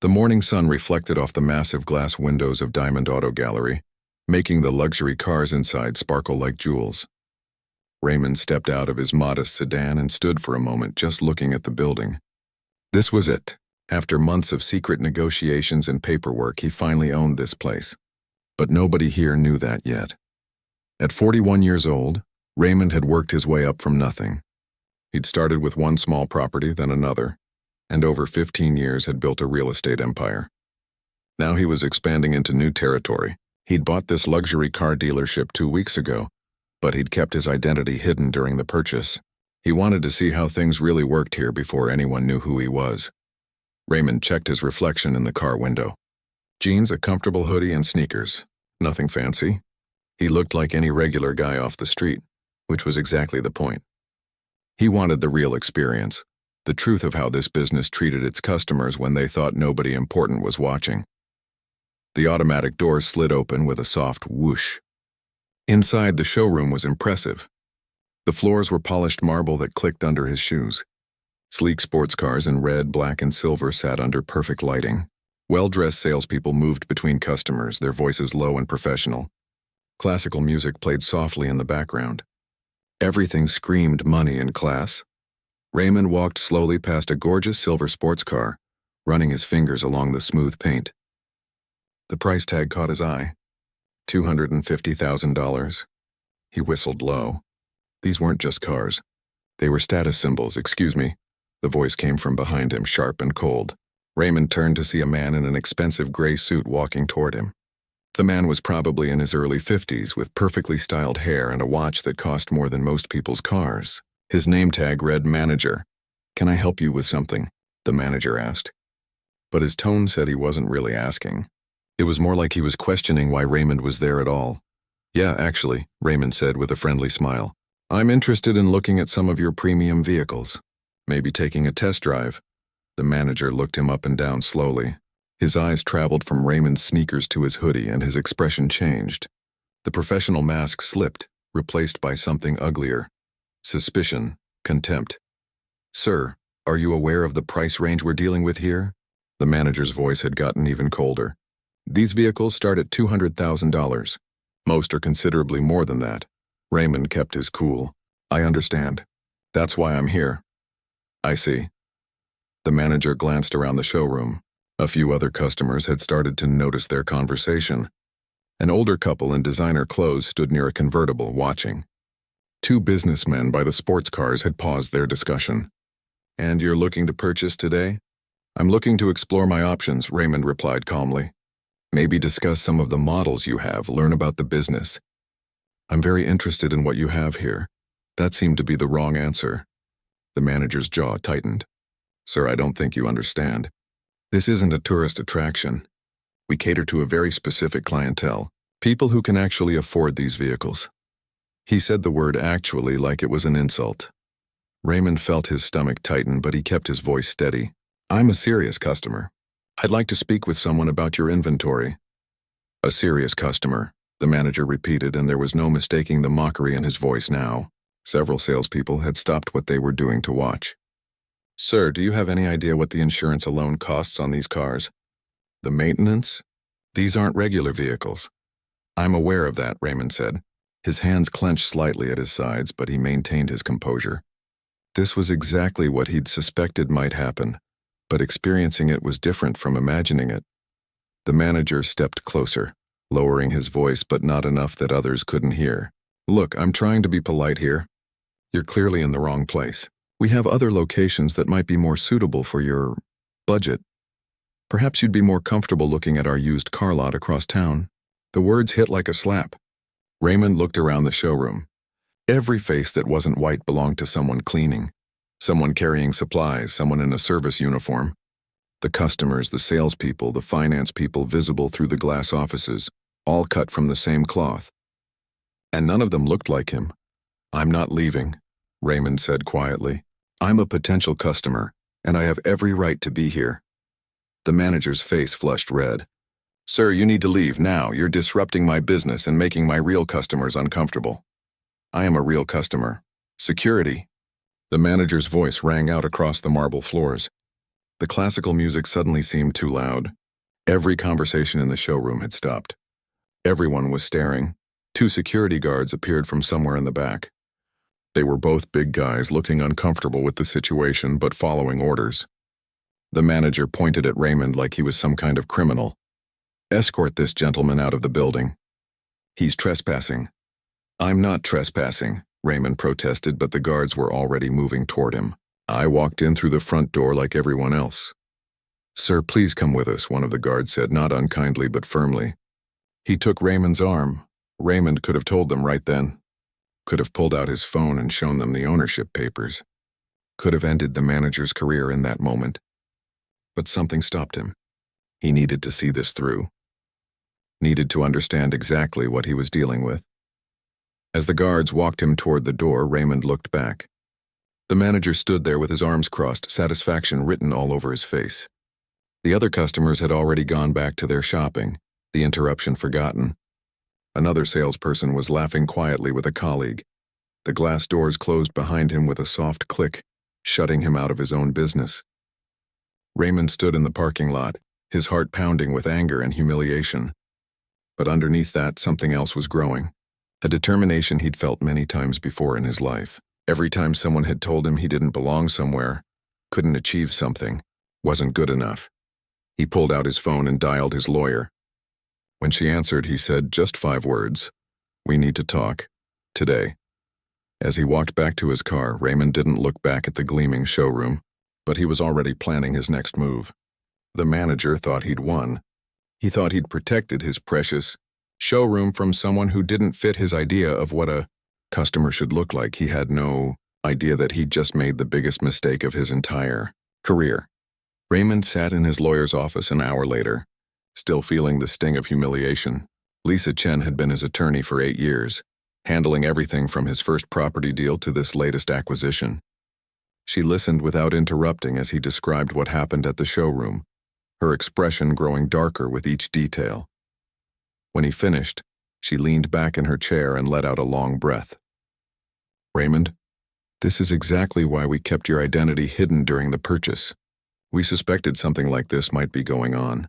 The morning sun reflected off the massive glass windows of Diamond Auto Gallery, making the luxury cars inside sparkle like jewels. Raymond stepped out of his modest sedan and stood for a moment just looking at the building. This was it. After months of secret negotiations and paperwork, he finally owned this place. But nobody here knew that yet. At 41 years old, Raymond had worked his way up from nothing. He'd started with one small property, then another, and over 15 years had built a real estate empire. Now he was expanding into new territory. He'd bought this luxury car dealership 2 weeks ago, but he'd kept his identity hidden during the purchase. He wanted to see how things really worked here before anyone knew who he was. Raymond checked his reflection in the car window. Jeans, a comfortable hoodie, and sneakers. Nothing fancy. He looked like any regular guy off the street, which was exactly the point. He wanted the real experience, the truth of how this business treated its customers when they thought nobody important was watching. The automatic doors slid open with a soft whoosh. Inside, the showroom was impressive. The floors were polished marble that clicked under his shoes. Sleek sports cars in red, black, and silver sat under perfect lighting. Well-dressed salespeople moved between customers, their voices low and professional. Classical music played softly in the background. Everything screamed money and class. Raymond walked slowly past a gorgeous silver sports car, running his fingers along the smooth paint. The price tag caught his eye. $250,000. He whistled low. These weren't just cars. They were status symbols, excuse me. The voice came from behind him, sharp and cold. Raymond turned to see a man in an expensive gray suit walking toward him. The man was probably in his early 50s, with perfectly styled hair and a watch that cost more than most people's cars. His name tag read manager. "Can I help you with something?" the manager asked. But his tone said he wasn't really asking. It was more like he was questioning why Raymond was there at all. "Yeah, actually," Raymond said with a friendly smile. "I'm interested in looking at some of your premium vehicles. Maybe taking a test drive." The manager looked him up and down slowly. His eyes traveled from Raymond's sneakers to his hoodie, and his expression changed. The professional mask slipped, replaced by something uglier. Suspicion, contempt. "Sir, are you aware of the price range we're dealing with here?" The manager's voice had gotten even colder. "These vehicles start at $200,000. Most are considerably more than that." Raymond kept his cool. "I understand. That's why I'm here." "I see." The manager glanced around the showroom. A few other customers had started to notice their conversation. An older couple in designer clothes stood near a convertible, watching. Two businessmen by the sports cars had paused their discussion. "And you're looking to purchase today?" "I'm looking to explore my options," Raymond replied calmly. "Maybe discuss some of the models you have, learn about the business." "I'm very interested in what you have here." That seemed to be the wrong answer. The manager's jaw tightened. "Sir, I don't think you understand. This isn't a tourist attraction. We cater to a very specific clientele, people who can actually afford these vehicles." He said the word "actually" like it was an insult. Raymond felt his stomach tighten, but he kept his voice steady. "I'm a serious customer. I'd like to speak with someone about your inventory." "A serious customer," the manager repeated, and there was no mistaking the mockery in his voice now. Several salespeople had stopped what they were doing to watch. "Sir, do you have any idea what the insurance alone costs on these cars? The maintenance? These aren't regular vehicles." "I'm aware of that," Raymond said. His hands clenched slightly at his sides, but he maintained his composure. This was exactly what he'd suspected might happen, but experiencing it was different from imagining it. The manager stepped closer, lowering his voice but not enough that others couldn't hear. "Look, I'm trying to be polite here. You're clearly in the wrong place. We have other locations that might be more suitable for your budget. Perhaps you'd be more comfortable looking at our used car lot across town." The words hit like a slap. Raymond looked around the showroom. Every face that wasn't white belonged to someone cleaning, someone carrying supplies, someone in a service uniform. The customers, the salespeople, the finance people visible through the glass offices, all cut from the same cloth. And none of them looked like him. "I'm not leaving," Raymond said quietly. "I'm a potential customer, and I have every right to be here." The manager's face flushed red. "Sir, you need to leave now. You're disrupting my business and making my real customers uncomfortable." "I am a real customer. Security." The manager's voice rang out across the marble floors. The classical music suddenly seemed too loud. Every conversation in the showroom had stopped. Everyone was staring. Two security guards appeared from somewhere in the back. They were both big guys, looking uncomfortable with the situation but following orders. The manager pointed at Raymond like he was some kind of criminal. "Escort this gentleman out of the building. He's trespassing." "I'm not trespassing," Raymond protested, but the guards were already moving toward him. "I walked in through the front door like everyone else." "Sir, please come with us," one of the guards said, not unkindly but firmly. He took Raymond's arm. Raymond could have told them right then. Could have pulled out his phone and shown them the ownership papers. Could have ended the manager's career in that moment. But something stopped him. He needed to see this through. Needed to understand exactly what he was dealing with. As the guards walked him toward the door, Raymond looked back. The manager stood there with his arms crossed, satisfaction written all over his face. The other customers had already gone back to their shopping, the interruption forgotten. Another salesperson was laughing quietly with a colleague. The glass doors closed behind him with a soft click, shutting him out of his own business. Raymond stood in the parking lot, his heart pounding with anger and humiliation. But underneath that, something else was growing. A determination he'd felt many times before in his life. Every time someone had told him he didn't belong somewhere, couldn't achieve something, wasn't good enough. He pulled out his phone and dialed his lawyer. When she answered, he said just 5 words. "We need to talk. Today." As he walked back to his car, Raymond didn't look back at the gleaming showroom, but he was already planning his next move. The manager thought he'd won. He thought he'd protected his precious showroom from someone who didn't fit his idea of what a customer should look like. He had no idea that he'd just made the biggest mistake of his entire career. Raymond sat in his lawyer's office an hour later, still feeling the sting of humiliation. Lisa Chen had been his attorney for 8 years, handling everything from his first property deal to this latest acquisition. She listened without interrupting as he described what happened at the showroom, her expression growing darker with each detail. When he finished, she leaned back in her chair and let out a long breath. "Raymond, this is exactly why we kept your identity hidden during the purchase. We suspected something like this might be going on,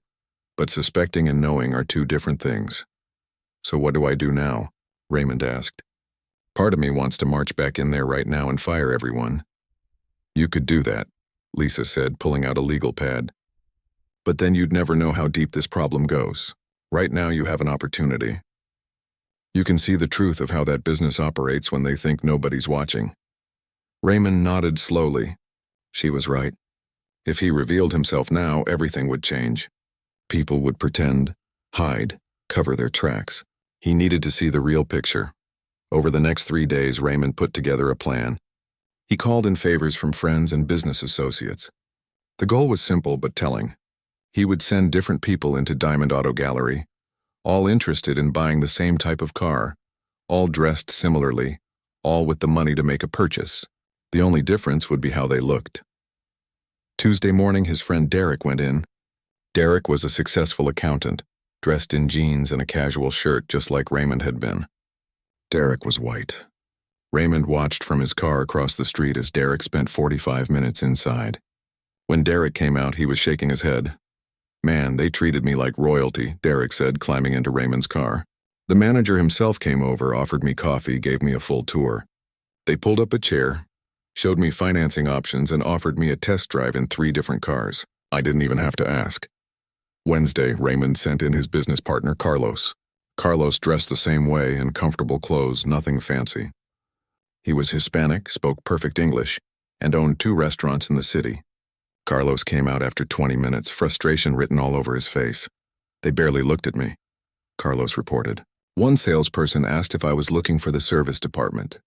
but suspecting and knowing are 2 different things." "So what do I do now?" Raymond asked. "Part of me wants to march back in there right now and fire everyone." "You could do that," Lisa said, pulling out a legal pad. "But then you'd never know how deep this problem goes. Right now you have an opportunity. You can see the truth of how that business operates when they think nobody's watching." Raymond nodded slowly. She was right. If he revealed himself now, everything would change. People would pretend, hide, cover their tracks. He needed to see the real picture. Over the next 3 days, Raymond put together a plan. He called in favors from friends and business associates. The goal was simple but telling. He would send different people into Diamond Auto Gallery, all interested in buying the same type of car, all dressed similarly, all with the money to make a purchase. The only difference would be how they looked. Tuesday morning, his friend Derek went in. Derek was a successful accountant, dressed in jeans and a casual shirt just like Raymond had been. Derek was white. Raymond watched from his car across the street as Derek spent 45 minutes inside. When Derek came out, he was shaking his head. "Man, they treated me like royalty," Derek said, climbing into Raymond's car. "The manager himself came over, offered me coffee, gave me a full tour. They pulled up a chair, showed me financing options, and offered me a test drive in 3 different cars. I didn't even have to ask." Wednesday, Raymond sent in his business partner, Carlos. Carlos dressed the same way, in comfortable clothes, nothing fancy. He was Hispanic, spoke perfect English, and owned 2 restaurants in the city. Carlos came out after 20 minutes, frustration written all over his face. "They barely looked at me," Carlos reported. "One salesperson asked if I was looking for the service department.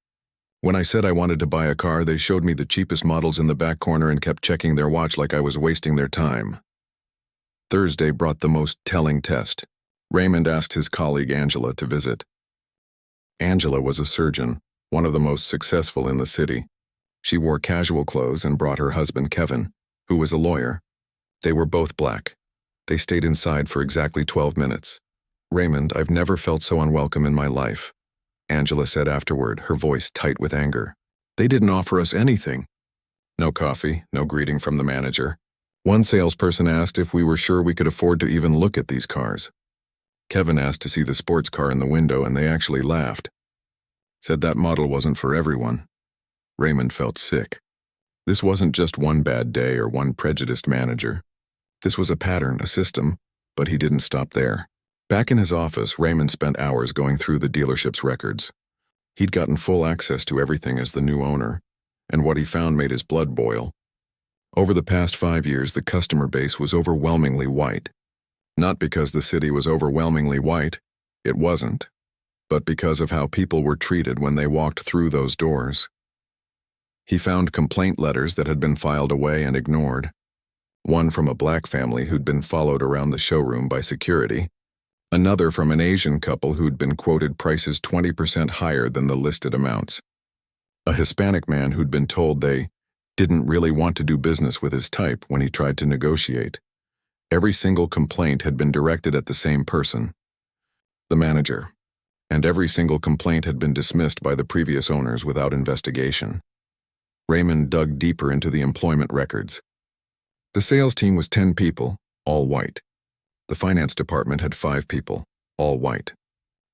When I said I wanted to buy a car, they showed me the cheapest models in the back corner and kept checking their watch like I was wasting their time." Thursday brought the most telling test. Raymond asked his colleague Angela to visit. Angela was a surgeon, one of the most successful in the city. She wore casual clothes and brought her husband Kevin, who was a lawyer. They were both black. They stayed inside for exactly 12 minutes. "Raymond, I've never felt so unwelcome in my life," Angela said afterward, her voice tight with anger. "They didn't offer us anything. No coffee, no greeting from the manager. One salesperson asked if we were sure we could afford to even look at these cars. Kevin asked to see the sports car in the window, and they actually laughed. Said that model wasn't for everyone. Raymond felt sick. This wasn't just one bad day or one prejudiced manager. This was a pattern, a system, but he didn't stop there. Back in his office, Raymond spent hours going through the dealership's records. He'd gotten full access to everything as the new owner, and what he found made his blood boil. Over the past 5 years, the customer base was overwhelmingly white. Not because the city was overwhelmingly white, it wasn't, but because of how people were treated when they walked through those doors. He found complaint letters that had been filed away and ignored. One from a black family who'd been followed around the showroom by security. Another from an Asian couple who'd been quoted prices 20% higher than the listed amounts. A Hispanic man who'd been told they didn't really want to do business with his type when he tried to negotiate. Every single complaint had been directed at the same person, the manager, and every single complaint had been dismissed by the previous owners without investigation. Raymond dug deeper into the employment records. The sales team was 10 people, all white. The finance department had 5 people, all white.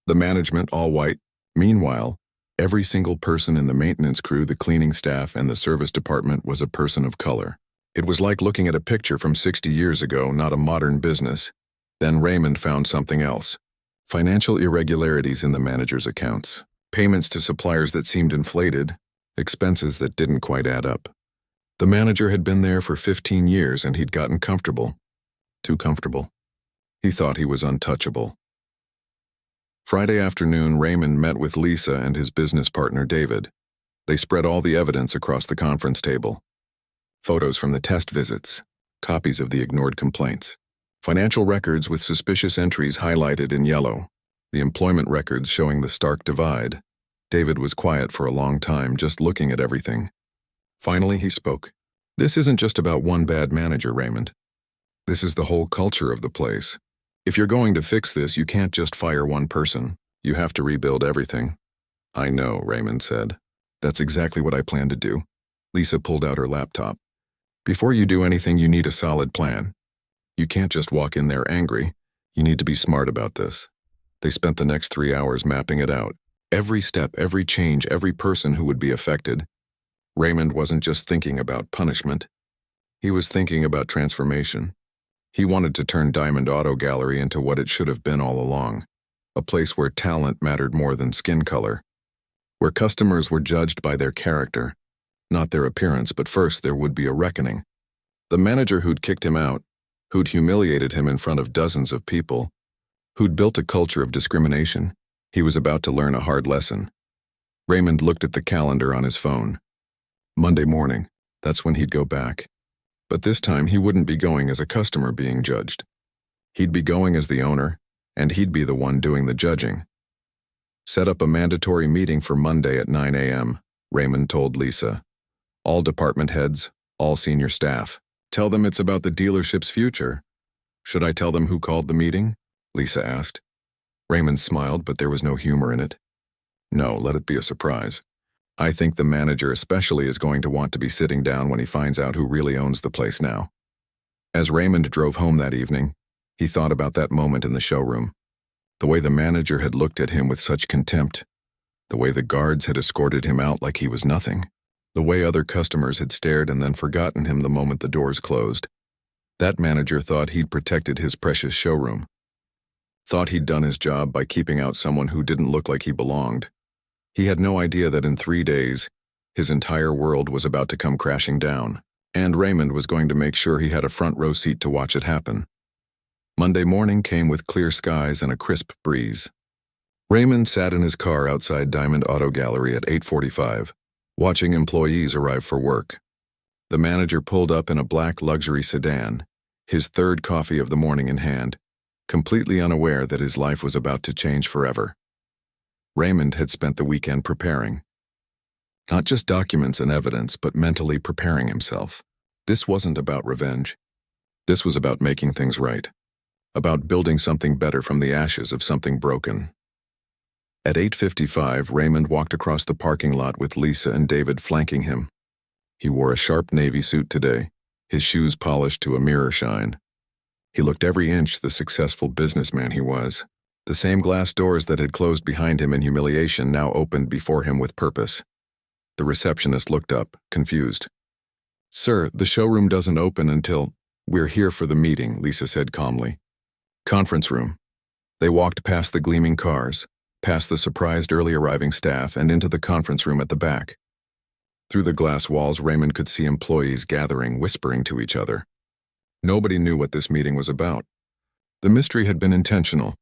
The management, all white. Meanwhile, every single person in the maintenance crew, the cleaning staff, and the service department was a person of color. It was like looking at a picture from 60 years ago, not a modern business. Then Raymond found something else. Financial irregularities in the manager's accounts. Payments to suppliers that seemed inflated. Expenses that didn't quite add up. The manager had been there for 15 years and he'd gotten comfortable. Too comfortable. He thought he was untouchable. Friday afternoon, Raymond met with Lisa and his business partner, David. They spread all the evidence across the conference table. Photos from the test visits, copies of the ignored complaints, financial records with suspicious entries highlighted in yellow, the employment records showing the stark divide. David was quiet for a long time, just looking at everything. Finally, he spoke. This isn't just about one bad manager, Raymond. This is the whole culture of the place. If you're going to fix this, you can't just fire one person. You have to rebuild everything. I know, Raymond said. That's exactly what I plan to do. Lisa pulled out her laptop. Before you do anything, you need a solid plan. You can't just walk in there angry. You need to be smart about this. They spent the next 3 hours mapping it out. Every step, every change, every person who would be affected. Raymond wasn't just thinking about punishment. He was thinking about transformation. He wanted to turn Diamond Auto Gallery into what it should have been all along. A place where talent mattered more than skin color. Where customers were judged by their character. Not their appearance, but first there would be a reckoning. The manager who'd kicked him out, who'd humiliated him in front of dozens of people, who'd built a culture of discrimination, he was about to learn a hard lesson. Raymond looked at the calendar on his phone. Monday morning, that's when he'd go back. But this time he wouldn't be going as a customer being judged. He'd be going as the owner, and he'd be the one doing the judging. Set up a mandatory meeting for Monday at 9 a.m., Raymond told Lisa. All department heads, all senior staff. Tell them it's about the dealership's future. Should I tell them who called the meeting? Lisa asked. Raymond smiled, but there was no humor in it. No, let it be a surprise. I think the manager especially is going to want to be sitting down when he finds out who really owns the place now. As Raymond drove home that evening, he thought about that moment in the showroom. The way the manager had looked at him with such contempt. The way the guards had escorted him out like he was nothing. The way other customers had stared and then forgotten him the moment the doors closed. That manager thought he'd protected his precious showroom. Thought he'd done his job by keeping out someone who didn't look like he belonged. He had no idea that in 3 days, his entire world was about to come crashing down, and Raymond was going to make sure he had a front row seat to watch it happen. Monday morning came with clear skies and a crisp breeze. Raymond sat in his car outside Diamond Auto Gallery at 8:45, watching employees arrive for work. The manager pulled up in a black luxury sedan, his third coffee of the morning in hand, completely unaware that his life was about to change forever. Raymond had spent the weekend preparing. Not just documents and evidence, but mentally preparing himself. This wasn't about revenge. This was about making things right. About building something better from the ashes of something broken. At 8:55, Raymond walked across the parking lot with Lisa and David flanking him. He wore a sharp navy suit today, his shoes polished to a mirror shine. He looked every inch the successful businessman he was. The same glass doors that had closed behind him in humiliation now opened before him with purpose. The receptionist looked up, confused. "Sir, the showroom doesn't open until—" "We're here for the meeting," Lisa said calmly. "Conference room." They walked past the gleaming cars, past the surprised early arriving staff, and into the conference room at the back. Through the glass walls, Raymond could see employees gathering, whispering to each other. Nobody knew what this meeting was about. The mystery had been intentional.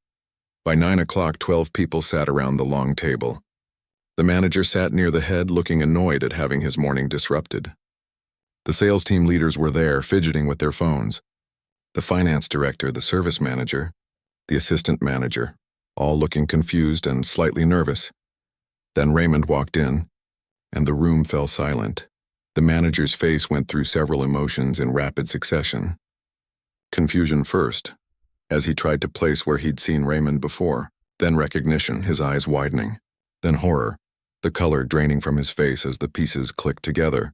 By 9 o'clock, 12 people sat around the long table. The manager sat near the head, looking annoyed at having his morning disrupted. The sales team leaders were there, fidgeting with their phones. The finance director, the service manager, the assistant manager, all looking confused and slightly nervous. Then Raymond walked in, and the room fell silent. The manager's face went through several emotions in rapid succession. Confusion first, as he tried to place where he'd seen Raymond before, then recognition, his eyes widening, then horror, the color draining from his face as the pieces clicked together.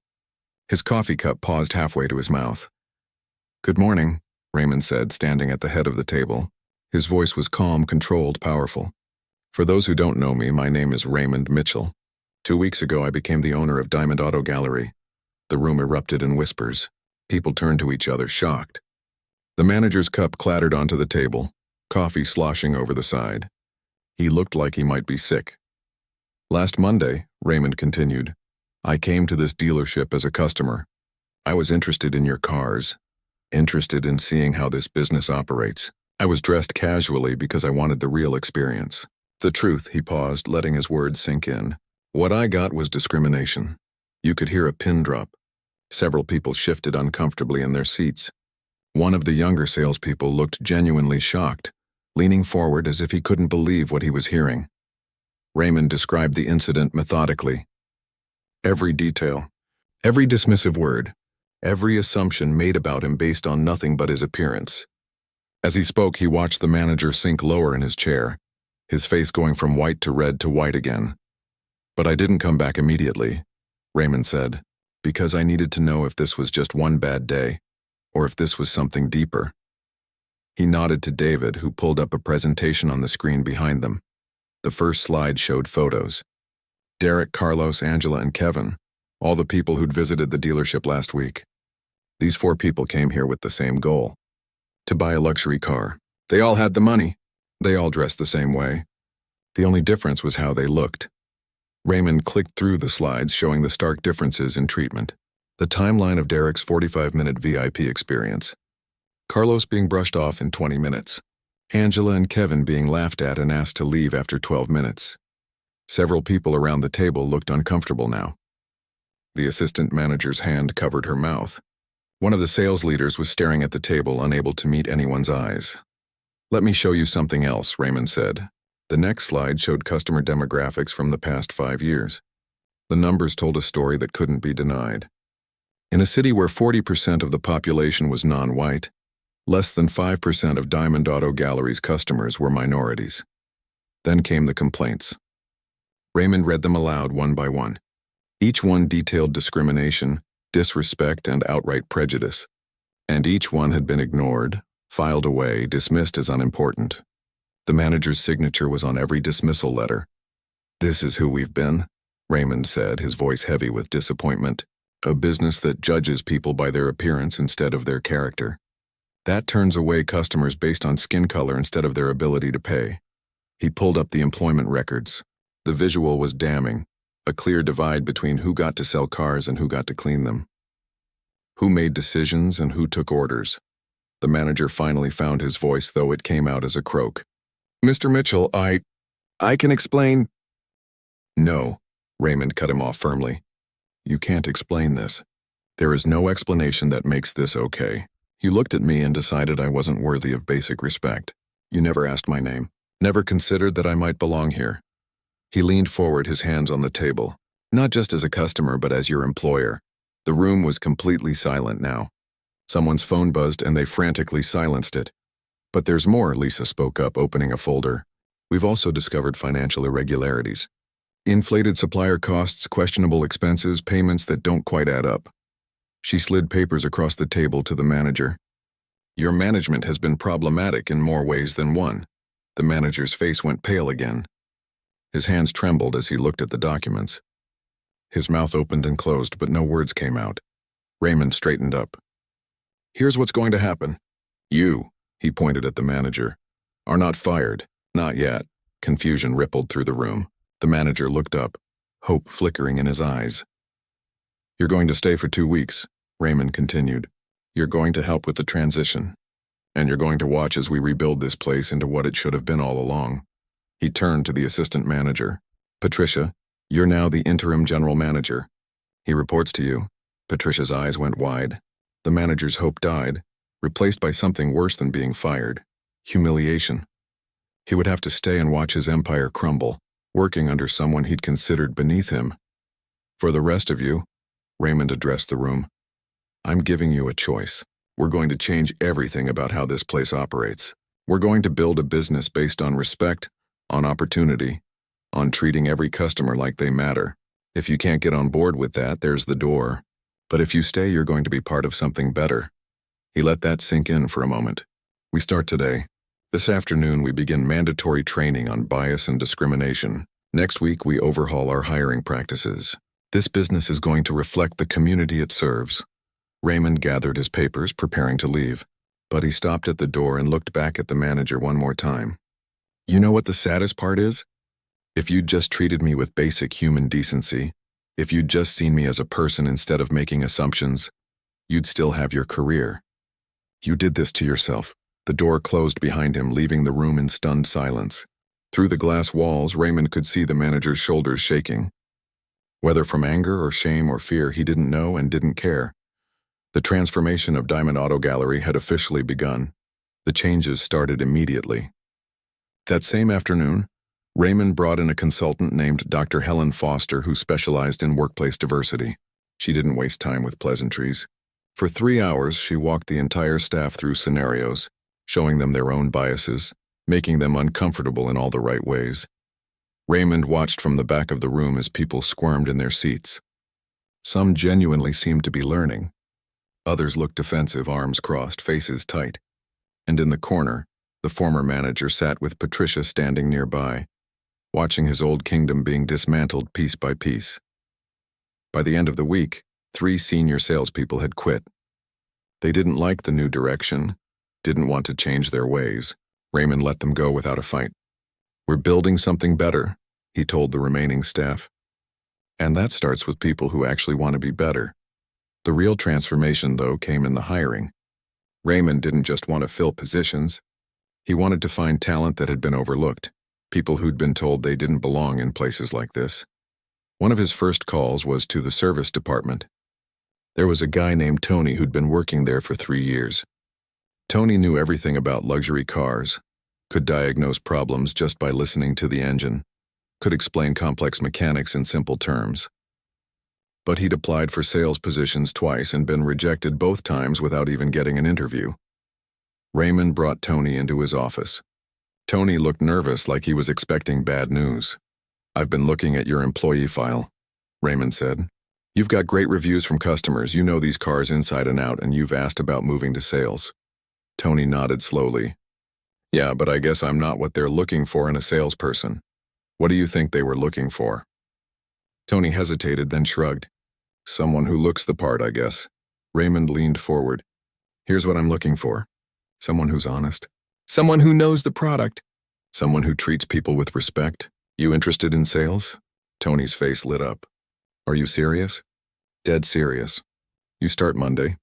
His coffee cup paused halfway to his mouth. "Good morning," Raymond said, standing at the head of the table. His voice was calm, controlled, powerful. "For those who don't know me, my name is Raymond Mitchell. 2 weeks ago, I became the owner of Diamond Auto Gallery." The room erupted in whispers. People turned to each other, shocked. The manager's cup clattered onto the table, coffee sloshing over the side. He looked like he might be sick. "Last Monday," Raymond continued, "I came to this dealership as a customer. I was interested in your cars, interested in seeing how this business operates. I was dressed casually because I wanted the real experience. The truth," he paused, letting his words sink in. "What I got was discrimination." You could hear a pin drop. Several people shifted uncomfortably in their seats. One of the younger salespeople looked genuinely shocked, leaning forward as if he couldn't believe what he was hearing. Raymond described the incident methodically. Every detail, every dismissive word, every assumption made about him based on nothing but his appearance. As he spoke, he watched the manager sink lower in his chair, his face going from white to red to white again. "But I didn't come back immediately," Raymond said, "because I needed to know if this was just one bad day, or if this was something deeper." He nodded to David, who pulled up a presentation on the screen behind them. The first slide showed photos. Derek, Carlos, Angela, and Kevin, all the people who'd visited the dealership last week. These 4 people came here with the same goal: to buy a luxury car. They all had the money. They all dressed the same way. The only difference was how they looked. Raymond clicked through the slides showing the stark differences in treatment. The timeline of Derek's 45-minute VIP experience. Carlos being brushed off in 20 minutes. Angela and Kevin being laughed at and asked to leave after 12 minutes. Several people around the table looked uncomfortable now. The assistant manager's hand covered her mouth. One of the sales leaders was staring at the table, unable to meet anyone's eyes. "Let me show you something else," Raymond said. The next slide showed customer demographics from the past 5 years. The numbers told a story that couldn't be denied. In a city where 40% of the population was non-white, less than 5% of Diamond Auto Gallery's customers were minorities. Then came the complaints. Raymond read them aloud one by one. Each one detailed discrimination, disrespect, and outright prejudice. And each one had been ignored, filed away, dismissed as unimportant. The manager's signature was on every dismissal letter. "This is who we've been," Raymond said, his voice heavy with disappointment. "A business that judges people by their appearance instead of their character. That turns away customers based on skin color instead of their ability to pay." He pulled up the employment records. The visual was damning, a clear divide between who got to sell cars and who got to clean them. Who made decisions and who took orders. The manager finally found his voice, though it came out as a croak. "Mr. Mitchell, I can explain." "No," Raymond cut him off firmly. "You can't explain this. There is no explanation that makes this okay. You looked at me and decided I wasn't worthy of basic respect. You never asked my name, never considered that I might belong here." He leaned forward, his hands on the table. "Not just as a customer, but as your employer." The room was completely silent now. Someone's phone buzzed and they frantically silenced it. "But there's more," Lisa spoke up, opening a folder. "We've also discovered financial irregularities. Inflated supplier costs, questionable expenses, payments that don't quite add up." She slid papers across the table to the manager. Your management has been problematic in more ways than one. The manager's face went pale again. His hands trembled as he looked at the documents. His mouth opened and closed, but no words came out. Raymond straightened up. Here's what's going to happen. You, he pointed at the manager, are not fired. Not yet. Confusion rippled through the room. The manager looked up, hope flickering in his eyes. You're going to stay for 2 weeks, Raymond continued. You're going to help with the transition. And you're going to watch as we rebuild this place into what it should have been all along. He turned to the assistant manager. Patricia, you're now the interim general manager. He reports to you. Patricia's eyes went wide. The manager's hope died, replaced by something worse than being fired. Humiliation. He would have to stay and watch his empire crumble, working under someone he'd considered beneath him. For the rest of you, Raymond addressed the room, I'm giving you a choice. We're going to change everything about how this place operates. We're going to build a business based on respect, on opportunity, on treating every customer like they matter. If you can't get on board with that, there's the door. But if you stay, you're going to be part of something better. He let that sink in for a moment. We start today. This afternoon, we begin mandatory training on bias and discrimination. Next week, we overhaul our hiring practices. This business is going to reflect the community it serves. Raymond gathered his papers, preparing to leave, but he stopped at the door and looked back at the manager one more time. You know what the saddest part is? If you'd just treated me with basic human decency, if you'd just seen me as a person instead of making assumptions, you'd still have your career. You did this to yourself. The door closed behind him, leaving the room in stunned silence. Through the glass walls, Raymond could see the manager's shoulders shaking. Whether from anger or shame or fear, he didn't know and didn't care. The transformation of Diamond Auto Gallery had officially begun. The changes started immediately. That same afternoon, Raymond brought in a consultant named Dr. Helen Foster who specialized in workplace diversity. She didn't waste time with pleasantries. For 3 hours, she walked the entire staff through scenarios, showing them their own biases, making them uncomfortable in all the right ways. Raymond watched from the back of the room as people squirmed in their seats. Some genuinely seemed to be learning. Others looked defensive, arms crossed, faces tight. And in the corner, the former manager sat with Patricia standing nearby, watching his old kingdom being dismantled piece by piece. By the end of the week, 3 senior salespeople had quit. They didn't like the new direction, didn't want to change their ways. Raymond let them go without a fight. We're building something better, he told the remaining staff. And that starts with people who actually want to be better. The real transformation, though, came in the hiring. Raymond didn't just want to fill positions. He wanted to find talent that had been overlooked, people who'd been told they didn't belong in places like this. One of his first calls was to the service department. There was a guy named Tony who'd been working there for 3 years. Tony knew everything about luxury cars, could diagnose problems just by listening to the engine, could explain complex mechanics in simple terms. But he'd applied for sales positions twice and been rejected both times without even getting an interview. Raymond brought Tony into his office. Tony looked nervous, like he was expecting bad news. I've been looking at your employee file, Raymond said. You've got great reviews from customers, you know these cars inside and out, and you've asked about moving to sales. Tony nodded slowly. Yeah, but I guess I'm not what they're looking for in a salesperson. What do you think they were looking for? Tony hesitated, then shrugged. Someone who looks the part, I guess. Raymond leaned forward. Here's what I'm looking for. Someone who's honest. Someone who knows the product. Someone who treats people with respect. You interested in sales? Tony's face lit up. Are you serious? Dead serious. You start Monday.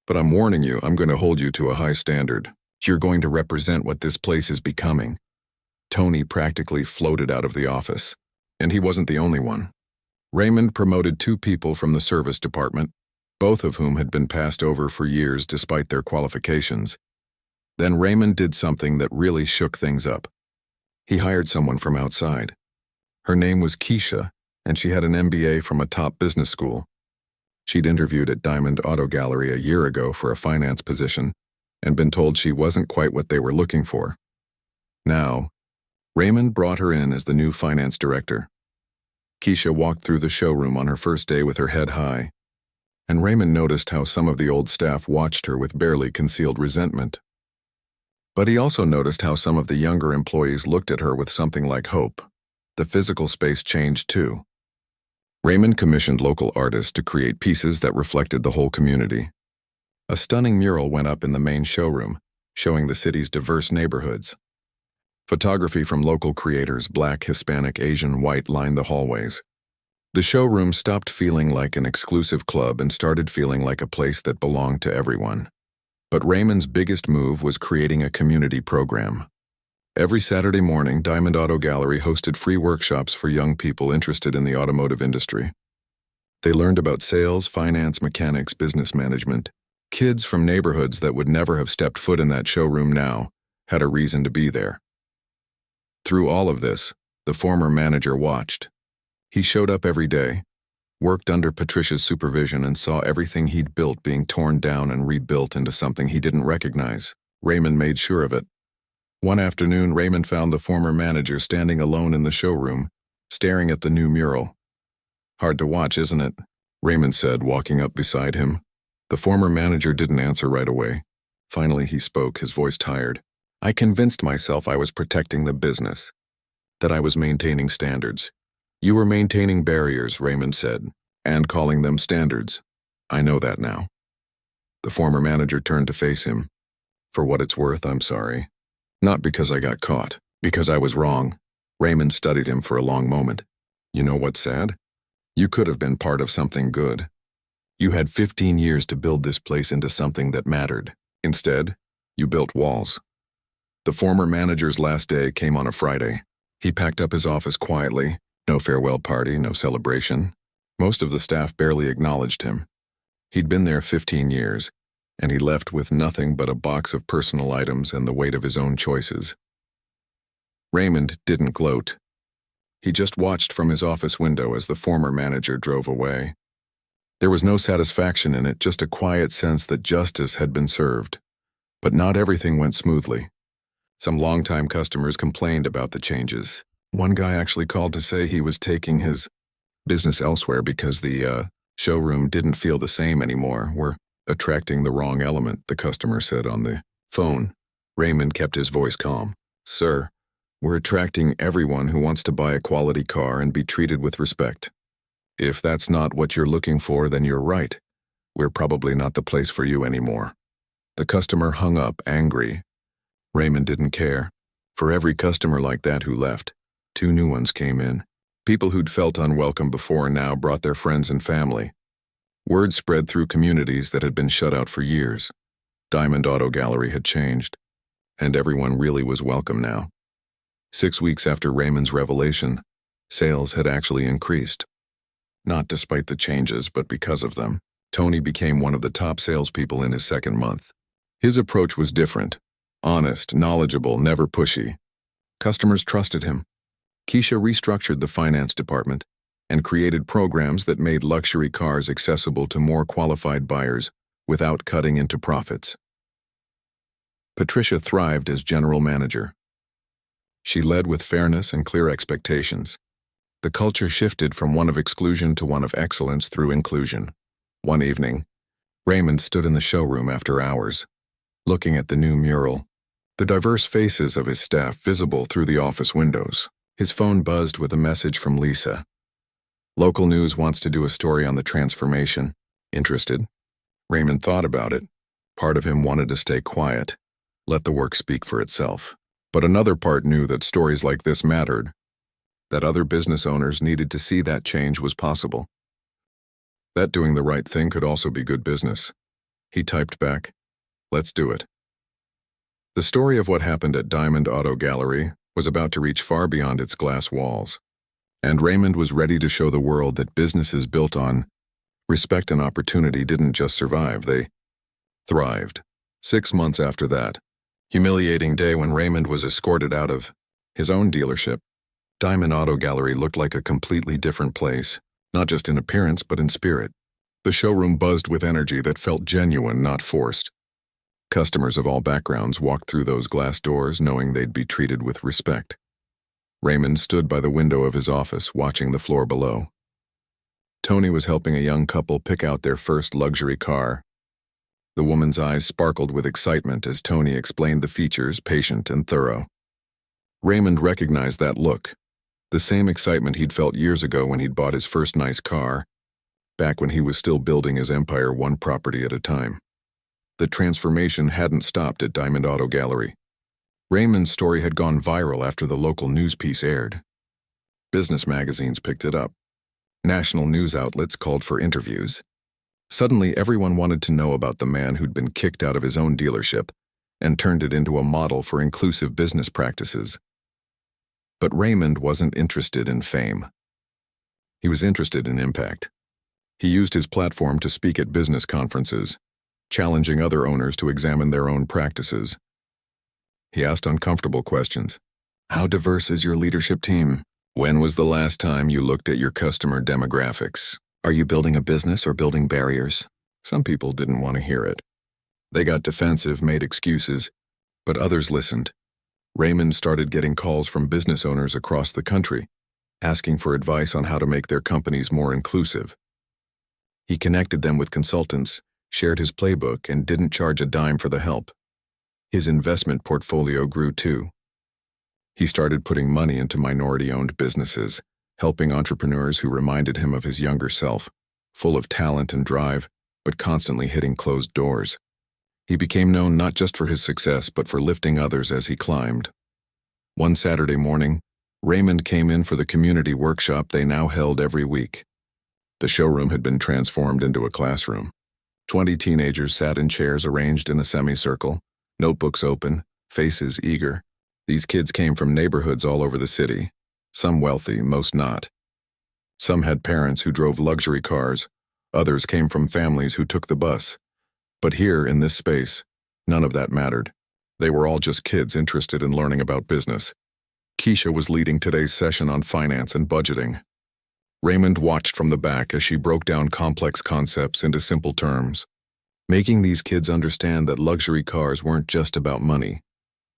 But I'm warning you, I'm going to hold you to a high standard. You're going to represent what this place is becoming. Tony practically floated out of the office. And he wasn't the only one. Raymond promoted 2 people from the service department, both of whom had been passed over for years despite their qualifications. Then Raymond did something that really shook things up. He hired someone from outside. Her name was Keisha, and she had an MBA from a top business school. She'd interviewed at Diamond Auto Gallery a year ago for a finance position and been told she wasn't quite what they were looking for. Now, Raymond brought her in as the new finance director. Keisha walked through the showroom on her first day with her head high. and Raymond noticed how some of the old staff watched her with barely concealed resentment. But he also noticed how some of the younger employees looked at her with something like hope. The physical space changed too. Raymond commissioned local artists to create pieces that reflected the whole community. A stunning mural went up in the main showroom, showing the city's diverse neighborhoods. Photography from local creators, Black, Hispanic, Asian, White, lined the hallways. The showroom stopped feeling like an exclusive club and started feeling like a place that belonged to everyone. But Raymond's biggest move was creating a community program. Every Saturday morning, Diamond Auto Gallery hosted free workshops for young people interested in the automotive industry. They learned about sales, finance, mechanics, business management. Kids from neighborhoods that would never have stepped foot in that showroom now had a reason to be there. Through all of this, the former manager watched. He showed up every day, worked under Patricia's supervision, and saw everything he'd built being torn down and rebuilt into something he didn't recognize. Raymond made sure of it. One afternoon, Raymond found the former manager standing alone in the showroom, staring at the new mural. "Hard to watch, isn't it?" Raymond said, walking up beside him. The former manager didn't answer right away. Finally, he spoke, his voice tired. "I convinced myself I was protecting the business, that I was maintaining standards." "You were maintaining barriers," Raymond said, "and calling them standards. I know that now." The former manager turned to face him. "For what it's worth, I'm sorry. Not because I got caught, because I was wrong." Raymond studied him for a long moment. "You know what's sad? You could have been part of something good. You had 15 years to build this place into something that mattered. Instead, you built walls." The former manager's last day came on a Friday. He packed up his office quietly. No farewell party, no celebration. Most of the staff barely acknowledged him. He'd been there 15 years, and he left with nothing but a box of personal items and the weight of his own choices. Raymond didn't gloat. He just watched from his office window as the former manager drove away. There was no satisfaction in it, just a quiet sense that justice had been served. But not everything went smoothly. Some longtime customers complained about the changes. One guy actually called to say he was taking his business elsewhere because the showroom didn't feel the same anymore. "We're attracting the wrong element," the customer said on the phone. Raymond kept his voice calm. "Sir, we're attracting everyone who wants to buy a quality car and be treated with respect. If that's not what you're looking for, then you're right. We're probably not the place for you anymore." The customer hung up, angry. Raymond didn't care. For every customer like that who left, 2 new ones came in. People who'd felt unwelcome before now brought their friends and family. Word spread through communities that had been shut out for years. Diamond Auto Gallery had changed, and everyone really was welcome now. 6 weeks after Raymond's revelation, sales had actually increased. Not despite the changes, but because of them. Tony became one of the top salespeople in his second month. His approach was different. Honest, knowledgeable, never pushy. Customers trusted him. Keisha restructured the finance department and created programs that made luxury cars accessible to more qualified buyers without cutting into profits. Patricia thrived as general manager. She led with fairness and clear expectations. The culture shifted from one of exclusion to one of excellence through inclusion. One evening, Raymond stood in the showroom after hours, looking at the new mural, the diverse faces of his staff visible through the office windows. His phone buzzed with a message from Lisa. "Local news wants to do a story on the transformation. Interested?" Raymond thought about it. Part of him wanted to stay quiet, let the work speak for itself. But another part knew that stories like this mattered, that other business owners needed to see that change was possible. That doing the right thing could also be good business. He typed back, "Let's do it." The story of what happened at Diamond Auto Gallery was about to reach far beyond its glass walls, and Raymond was ready to show the world that businesses built on respect and opportunity didn't just survive, they thrived. 6 months after that humiliating day when Raymond was escorted out of his own dealership, Diamond Auto Gallery looked like a completely different place, not just in appearance but in spirit. The showroom buzzed with energy that felt genuine, not forced. Customers of all backgrounds walked through those glass doors knowing they'd be treated with respect. Raymond stood by the window of his office, watching the floor below. Tony was helping a young couple pick out their first luxury car. The woman's eyes sparkled with excitement as Tony explained the features, patient and thorough. Raymond recognized that look, the same excitement he'd felt years ago when he'd bought his first nice car, back when he was still building his empire one property at a time. The transformation hadn't stopped at Diamond Auto Gallery. Raymond's story had gone viral after the local news piece aired. Business magazines picked it up. National news outlets called for interviews. Suddenly, everyone wanted to know about the man who'd been kicked out of his own dealership and turned it into a model for inclusive business practices. But Raymond wasn't interested in fame. He was interested in impact. He used his platform to speak at business conferences, challenging other owners to examine their own practices. He asked uncomfortable questions. How diverse is your leadership team? When was the last time you looked at your customer demographics? Are you building a business or building barriers? Some people didn't want to hear it. They got defensive, made excuses, but others listened. Raymond started getting calls from business owners across the country, asking for advice on how to make their companies more inclusive. He connected them with consultants, shared his playbook, and didn't charge a dime for the help. His investment portfolio grew too. He started putting money into minority-owned businesses, helping entrepreneurs who reminded him of his younger self, full of talent and drive, but constantly hitting closed doors. He became known not just for his success, but for lifting others as he climbed. One Saturday morning, Raymond came in for the community workshop they now held every week. The showroom had been transformed into a classroom. 20 teenagers sat in chairs arranged in a semicircle, notebooks open, faces eager. These kids came from neighborhoods all over the city, some wealthy, most not. Some had parents who drove luxury cars, others came from families who took the bus. But here, in this space, none of that mattered. They were all just kids interested in learning about business. Keisha was leading today's session on finance and budgeting. Raymond watched from the back as she broke down complex concepts into simple terms, making these kids understand that luxury cars weren't just about money.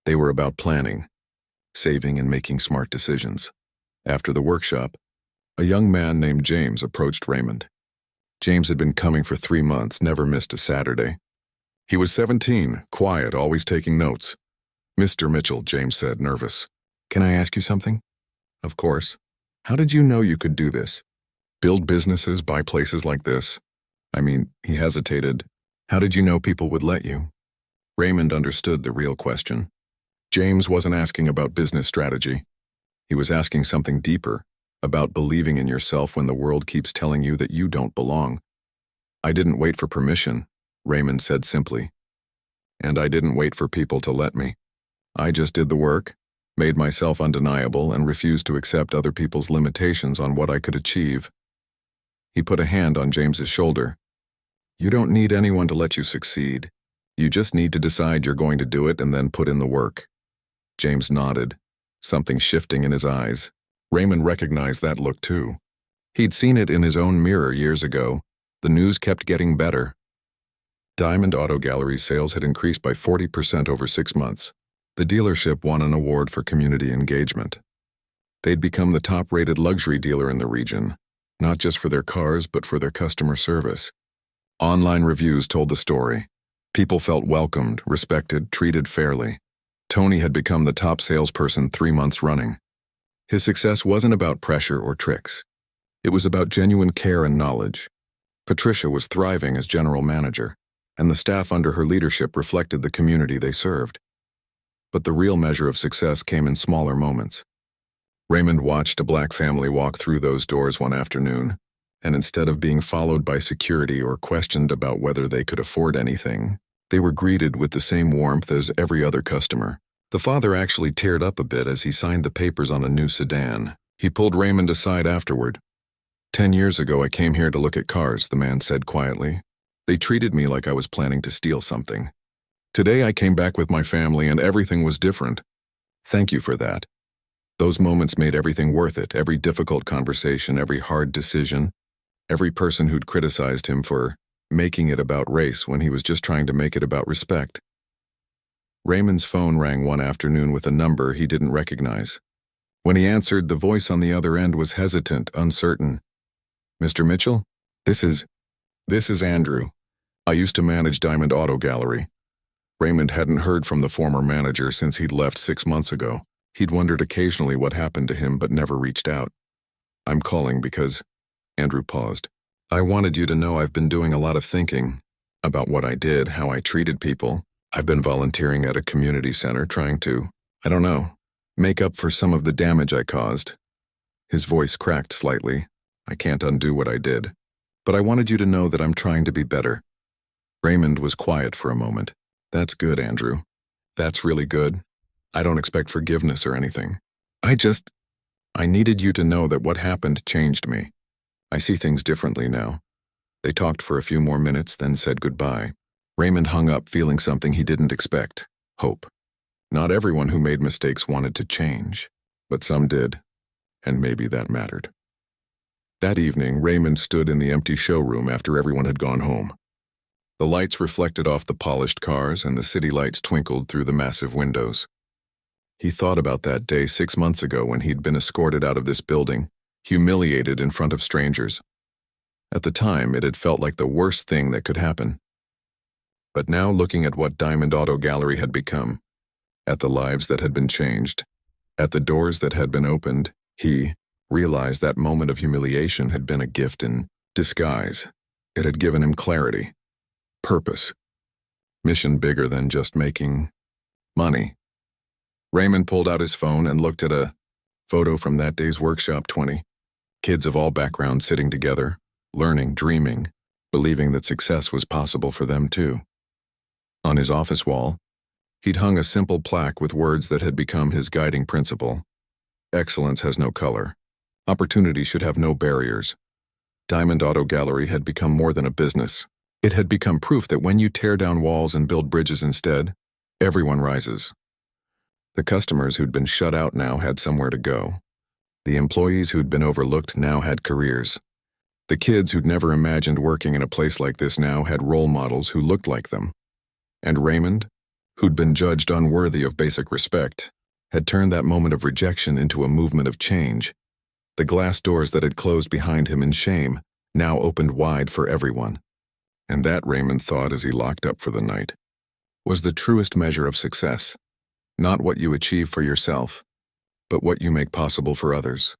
They were about planning, saving, and making smart decisions. After the workshop, a young man named James approached Raymond. James had been coming for 3 months, never missed a Saturday. He was 17, quiet, always taking notes. "Mr. Mitchell," James said, nervous. "Can I ask you something?" "Of course. How did you know you could do this? Build businesses, buy places like this? He hesitated. How did you know people would let you?" Raymond understood the real question. James wasn't asking about business strategy. He was asking something deeper, about believing in yourself when the world keeps telling you that you don't belong. "I didn't wait for permission," Raymond said simply. "And I didn't wait for people to let me. I just did the work, made myself undeniable, and refused to accept other people's limitations on what I could achieve." He put a hand on James's shoulder. "You don't need anyone to let you succeed. You just need to decide you're going to do it and then put in the work." James nodded, something shifting in his eyes. Raymond recognized that look too. He'd seen it in his own mirror years ago. The news kept getting better. Diamond Auto Gallery's sales had increased by 40% over 6 months. The dealership won an award for community engagement. They'd become the top-rated luxury dealer in the region, not just for their cars, but for their customer service. Online reviews told the story. People felt welcomed, respected, treated fairly. Tony had become the top salesperson 3 months running. His success wasn't about pressure or tricks. It was about genuine care and knowledge. Patricia was thriving as general manager, and the staff under her leadership reflected the community they served. But the real measure of success came in smaller moments. Raymond watched a black family walk through those doors one afternoon, and instead of being followed by security or questioned about whether they could afford anything, they were greeted with the same warmth as every other customer. The father actually teared up a bit as he signed the papers on a new sedan. He pulled Raymond aside afterward. 10 years ago, I came here to look at cars," the man said quietly. "They treated me like I was planning to steal something. Today I came back with my family and everything was different. Thank you for that." Those moments made everything worth it, every difficult conversation, every hard decision, every person who'd criticized him for making it about race when he was just trying to make it about respect. Raymond's phone rang one afternoon with a number he didn't recognize. When he answered, the voice on the other end was hesitant, uncertain. Mr. Mitchell? This is Andrew. I used to manage Diamond Auto Gallery. Raymond hadn't heard from the former manager since he'd left 6 months ago. He'd wondered occasionally what happened to him but never reached out. I'm calling because... Andrew paused. I wanted you to know I've been doing a lot of thinking about what I did, how I treated people. I've been volunteering at a community center trying to, I don't know, make up for some of the damage I caused. His voice cracked slightly. I can't undo what I did. But I wanted you to know that I'm trying to be better. Raymond was quiet for a moment. That's good, Andrew. That's really good. I don't expect forgiveness or anything. I needed you to know that what happened changed me. I see things differently now. They talked for a few more minutes, then said goodbye. Raymond hung up feeling something he didn't expect. Hope. Not everyone who made mistakes wanted to change, but some did, and maybe that mattered. That evening, Raymond stood in the empty showroom after everyone had gone home. The lights reflected off the polished cars and the city lights twinkled through the massive windows. He thought about that day 6 months ago when he'd been escorted out of this building, humiliated in front of strangers. At the time, it had felt like the worst thing that could happen. But now, looking at what Diamond Auto Gallery had become, at the lives that had been changed, at the doors that had been opened, he realized that moment of humiliation had been a gift in disguise. It had given him clarity, purpose, mission bigger than just making money. Raymond pulled out his phone and looked at a photo from that day's workshop 20. Kids of all backgrounds sitting together, learning, dreaming, believing that success was possible for them too. On his office wall, he'd hung a simple plaque with words that had become his guiding principle. Excellence has no color. Opportunity should have no barriers. Diamond Auto Gallery had become more than a business. It had become proof that when you tear down walls and build bridges instead, everyone rises. The customers who'd been shut out now had somewhere to go. The employees who'd been overlooked now had careers. The kids who'd never imagined working in a place like this now had role models who looked like them. And Raymond, who'd been judged unworthy of basic respect, had turned that moment of rejection into a movement of change. The glass doors that had closed behind him in shame now opened wide for everyone. And that, Raymond thought as he locked up for the night, was the truest measure of success. Not what you achieve for yourself, but what you make possible for others.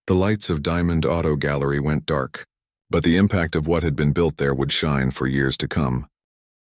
The lights of Diamond Auto Gallery went dark, but the impact of what had been built there would shine for years to come.